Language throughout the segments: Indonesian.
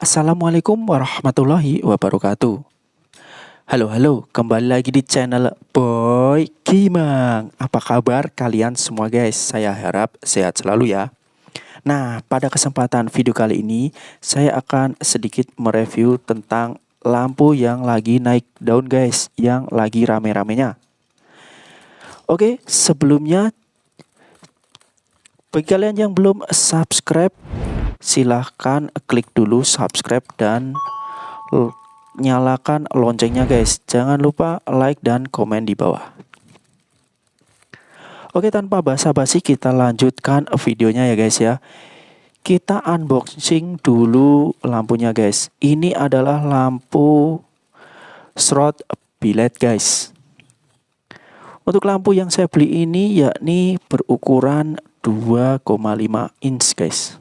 Assalamualaikum warahmatullahi wabarakatuh. Halo, kembali lagi di channel Boy Gimang. Apa kabar kalian semua guys? Saya harap sehat selalu ya. Nah, pada kesempatan video kali ini, saya akan sedikit mereview tentang lampu yang lagi naik daun guys, yang lagi rame-ramenya. Oke, sebelumnya bagi kalian yang belum subscribe, silahkan klik dulu subscribe dan nyalakan loncengnya guys. Jangan lupa like dan komen di bawah. Oke, tanpa basa-basi kita lanjutkan videonya ya guys ya. Kita unboxing dulu lampunya guys. Ini adalah lampu Shroud biled guys. Untuk lampu yang saya beli ini yakni berukuran 2,5 inch guys.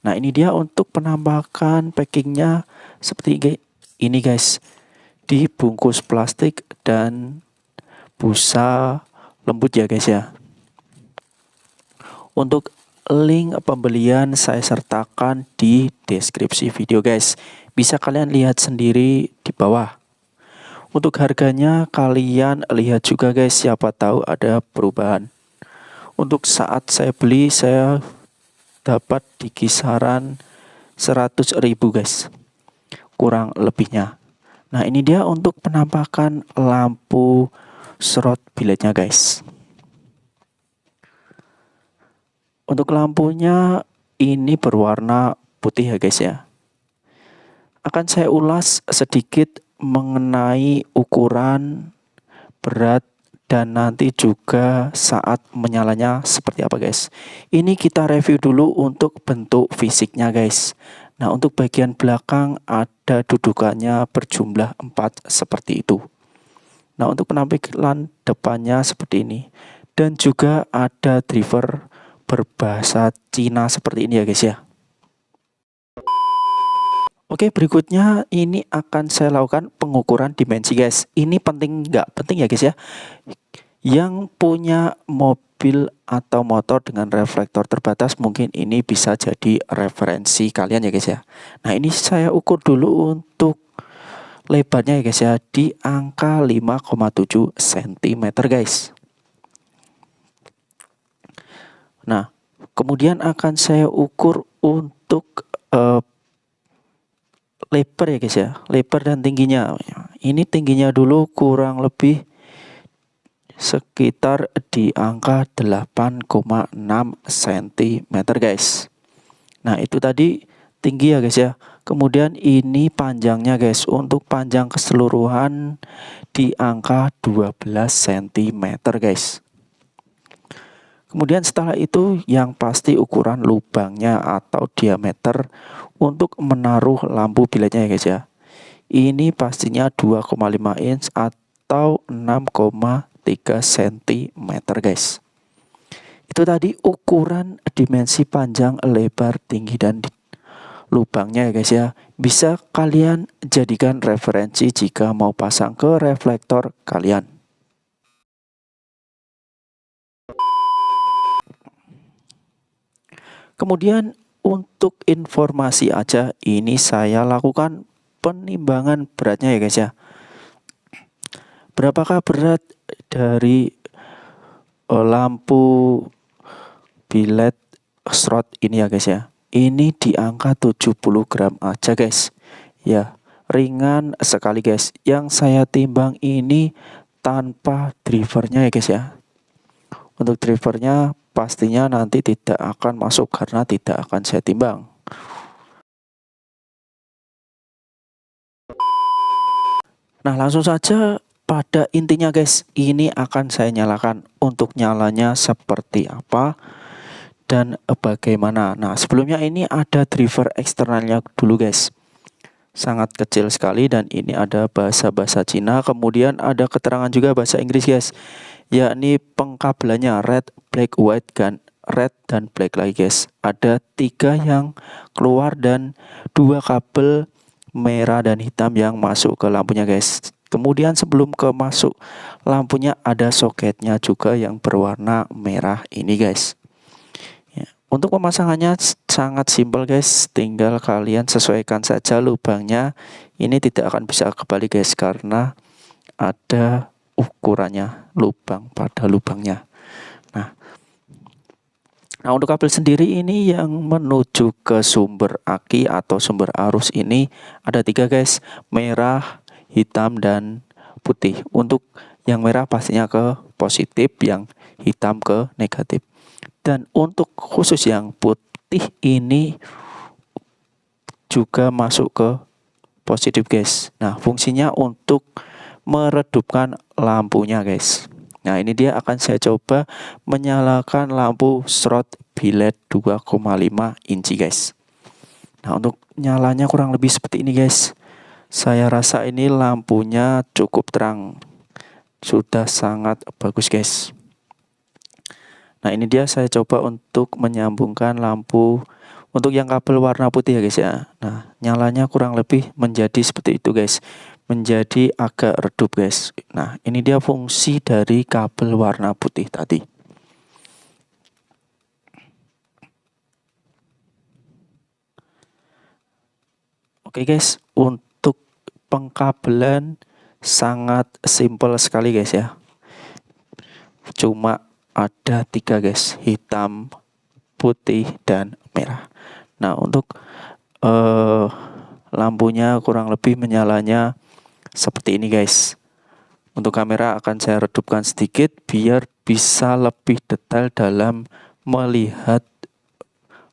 Nah, ini dia untuk penampakan packingnya seperti ini guys, dibungkus plastik dan busa lembut ya guys ya. Untuk link pembelian saya sertakan di deskripsi video guys. Bisa kalian lihat sendiri di bawah. Untuk harganya kalian lihat juga guys, siapa tahu ada perubahan. Untuk saat saya beli saya dapat di kisaran 100.000 guys, kurang lebihnya. Nah, ini dia untuk penampakan lampu Shroud bilednya guys. Untuk lampunya ini berwarna putih ya guys ya. Akan saya ulas sedikit mengenai ukuran, berat, dan nanti juga saat menyalanya seperti apa guys. Ini kita review dulu untuk bentuk fisiknya guys. Nah, untuk bagian belakang ada dudukannya berjumlah 4 seperti itu. Nah, untuk penampilan depannya seperti ini. Dan juga ada driver berbahasa Cina seperti ini ya guys ya. Oke, berikutnya ini akan saya lakukan pengukuran dimensi guys. Ini penting nggak penting ya guys ya. Yang punya mobil atau motor dengan reflektor terbatas mungkin ini bisa jadi referensi kalian ya guys ya. Nah, ini saya ukur dulu untuk lebarnya ya guys ya, di angka 5,7 cm guys. Nah, kemudian akan saya ukur untuk lebar ya guys ya, lebar dan tingginya. Ini tingginya dulu kurang lebih sekitar di angka 8,6 cm guys. Nah, itu tadi tinggi ya guys ya. Kemudian ini panjangnya guys, untuk panjang keseluruhan di angka 12 cm guys. Kemudian setelah itu yang pasti ukuran lubangnya atau diameter untuk menaruh lampu bilednya ya guys ya. Ini pastinya 2,5 inch atau 6,3 cm guys. Itu tadi ukuran dimensi panjang, lebar, tinggi, dan lubangnya ya guys ya. Bisa kalian jadikan referensi jika mau pasang ke reflektor kalian. Kemudian untuk informasi aja, ini saya lakukan penimbangan beratnya ya guys ya. Berapakah berat dari lampu biled Shroud ini ya guys ya. Ini di angka 70 gram aja guys. Ya, ringan sekali guys. Yang saya timbang ini tanpa drivernya ya guys ya. Untuk drivernya pastinya nanti tidak akan masuk karena tidak akan saya timbang. Nah, langsung saja pada intinya guys, ini akan saya nyalakan. Untuk nyalanya seperti apa dan bagaimana. Nah, sebelumnya ini ada driver eksternalnya dulu guys. Sangat kecil sekali dan ini ada bahasa Cina. Kemudian ada keterangan juga bahasa Inggris guys, yakni pengkabelannya red, black, white, red dan black lagi guys. Ada 3 yang keluar dan 2 kabel merah dan hitam yang masuk ke lampunya guys. Kemudian sebelum ke masuk lampunya ada soketnya juga yang berwarna merah ini guys. Ya. Untuk pemasangannya sangat simpel guys, tinggal kalian sesuaikan saja lubangnya. Ini tidak akan bisa kebalik guys, karena ada ukurannya lubang pada lubangnya. Nah, untuk kabel sendiri ini yang menuju ke sumber aki atau sumber arus ini ada 3 guys, merah, hitam, dan putih. Untuk yang merah pastinya ke positif, yang hitam ke negatif. Dan untuk khusus yang putih ini juga masuk ke positif guys. Nah, fungsinya untuk meredupkan lampunya guys. Nah, ini dia akan saya coba menyalakan lampu strot bilet 2,5 inci guys. Nah, untuk nyalanya kurang lebih seperti ini guys. Saya rasa ini lampunya cukup terang. Sudah sangat bagus guys. Nah, ini dia saya coba untuk menyambungkan lampu untuk yang kabel warna putih ya guys ya. Nah, nyalanya kurang lebih menjadi seperti itu guys. Menjadi agak redup guys. Nah, ini dia fungsi dari kabel warna putih tadi. Oke guys, untuk pengkabelan sangat simpel sekali guys ya. Cuma ada 3 guys, hitam, putih, dan merah. Nah, untuk lampunya kurang lebih menyalanya seperti ini guys. Untuk kamera akan saya redupkan sedikit biar bisa lebih detail dalam melihat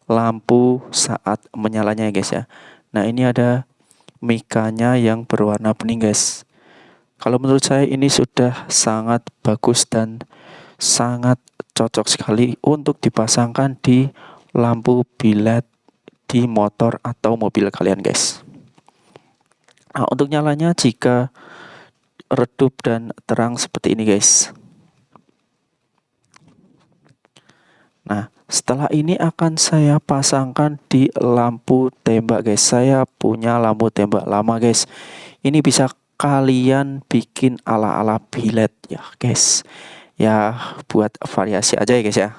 lampu saat menyalanya ya guys ya. Nah, ini ada mikanya yang berwarna bening guys. Kalau menurut saya ini sudah sangat bagus dan sangat cocok sekali untuk dipasangkan di lampu bilet di motor atau mobil kalian guys. Nah, untuk nyalanya jika redup dan terang seperti ini guys. Nah, setelah ini akan saya pasangkan di lampu tembak guys. Saya punya lampu tembak lama guys. Ini bisa kalian bikin ala-ala bilet ya guys. Ya buat variasi aja ya guys ya.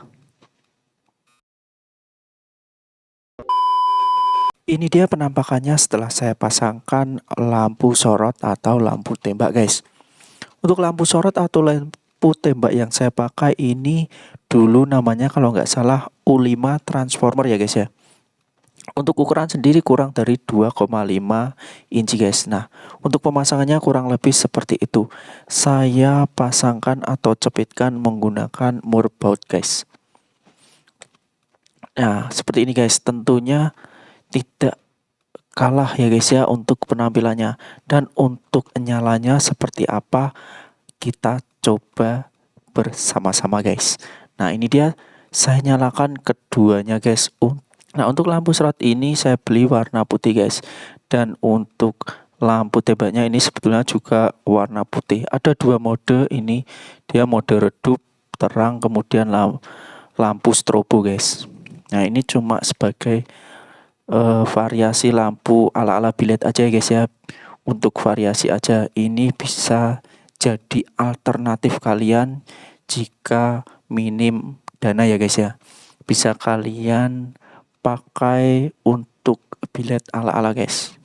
Ini dia penampakannya setelah saya pasangkan lampu sorot atau lampu tembak guys. Untuk lampu sorot atau lampu tembak yang saya pakai ini dulu namanya kalau nggak salah U5 transformer ya guys ya. Untuk ukuran sendiri kurang dari 2,5 inci guys. Nah, untuk pemasangannya kurang lebih seperti itu. Saya pasangkan atau cepitkan menggunakan murbaut guys. Nah, seperti ini guys. Tentunya tidak kalah ya guys ya untuk penampilannya. Dan untuk nyalanya seperti apa kita coba bersama-sama guys. Nah, ini dia saya nyalakan keduanya guys. Nah, untuk lampu sorot ini saya beli warna putih guys. Dan untuk lampu tembaknya ini sebetulnya juga warna putih. Ada 2 mode ini. Dia mode redup, terang, kemudian lampu strobo guys. Nah, ini cuma sebagai variasi lampu ala-ala bilet aja ya guys ya. Untuk variasi aja, ini bisa jadi alternatif kalian jika minim dana ya guys ya. Bisa kalian pakai untuk bilet ala-ala guys.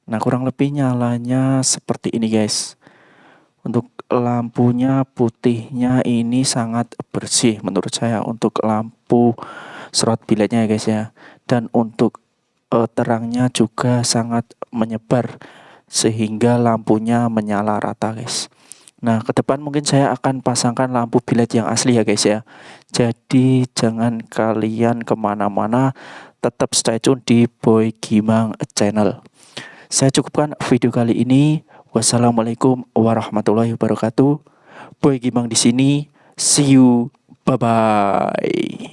Nah, kurang lebih nyalanya seperti ini guys. Untuk lampunya putihnya ini sangat bersih menurut saya untuk lampu sorot biletnya ya guys ya. Dan untuk terangnya juga sangat menyebar sehingga lampunya menyala rata guys. Nah, ke depan mungkin saya akan pasangkan lampu bilet yang asli ya guys ya. Jadi jangan kalian kemana-mana, tetap stay tune di Boy Gimang Channel. Saya cukupkan video kali ini. Wassalamualaikum warahmatullahi wabarakatuh. Boy Gimang di sini. See you. Bye bye.